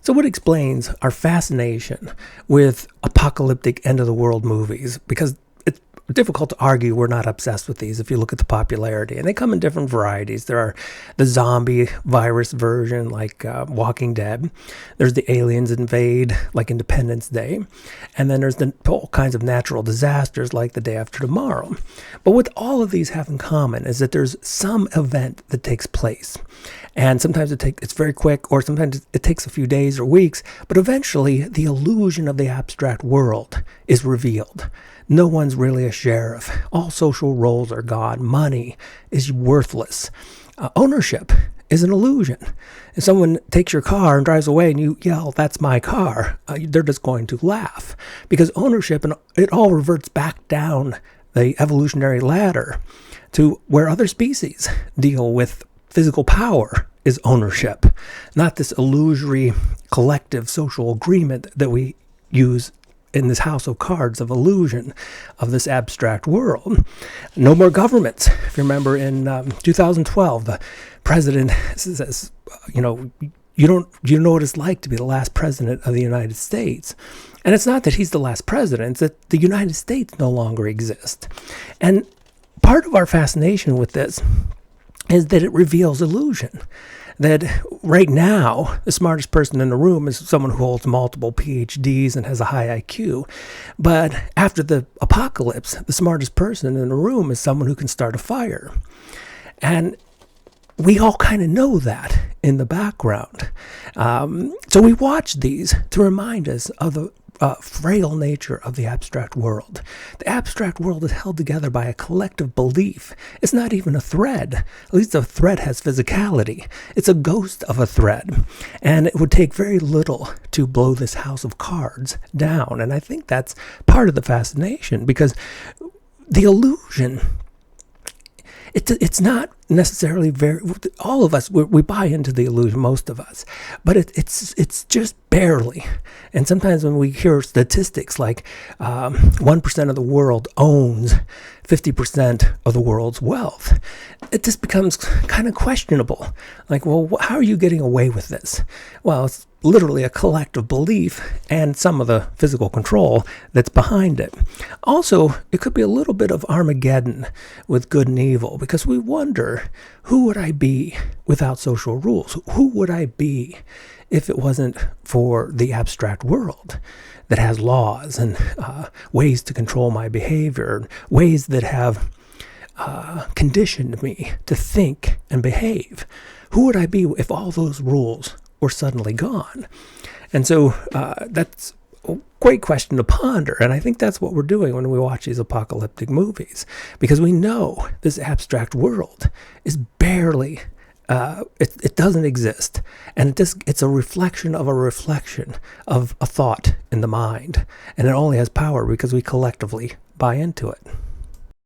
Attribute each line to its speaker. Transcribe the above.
Speaker 1: So what explains our fascination with apocalyptic end-of-the-world movies? Because it's difficult to argue we're not obsessed with these if you look at the popularity. And they come in different varieties. There are the zombie virus version, like Walking Dead. There's the aliens invade, like Independence Day. And then there's all kinds of natural disasters, like The Day After Tomorrow. But what all of these have in common is that there's some event that takes place. And sometimes it's very quick, or sometimes it takes a few days or weeks, but eventually the illusion of the abstract world is revealed. No one's really a sheriff. All social roles are gone. Money is worthless. Ownership is an illusion. If someone takes your car and drives away and you yell, "That's my car," they're just going to laugh, because ownership, and it all reverts back down the evolutionary ladder to where other species deal with physical power is ownership, not this illusory collective social agreement that we use in this house of cards of illusion of this abstract world. No more governments. If you remember in 2012, the president says, you know what it's like to be the last president of the United States. And it's not that he's the last president, it's that the United States no longer exists. And part of our fascination with this is that it reveals illusion. That right now, the smartest person in the room is someone who holds multiple Ph.D.s and has a high IQ. But after the apocalypse, the smartest person in the room is someone who can start a fire. And we all kind of know that in the background. So we watch these to remind us of the frail nature of the abstract world. The abstract world is held together by a collective belief. It's not even a thread. At least a thread has physicality. It's a ghost of a thread. And it would take very little to blow this house of cards down. And I think that's part of the fascination, because the illusion, it's not necessarily all of us, we buy into the illusion, most of us, but it's just barely. And sometimes when we hear statistics like 1% of the world owns 50% of the world's wealth, it just becomes kind of questionable. Like, well, how are you getting away with this? Well, it's literally a collective belief and some of the physical control that's behind it. Also, it could be a little bit of Armageddon with good and evil, because we wonder, who would I be without social rules? Who would I be if it wasn't for the abstract world that has laws and ways to control my behavior, ways that have conditioned me to think and behave? Who would I be if all those rules were suddenly gone? And so that's a great question to ponder. And I think that's what we're doing when we watch these apocalyptic movies, because we know this abstract world is barely, it doesn't exist. And it's a reflection of a thought in the mind. And it only has power because we collectively buy into it.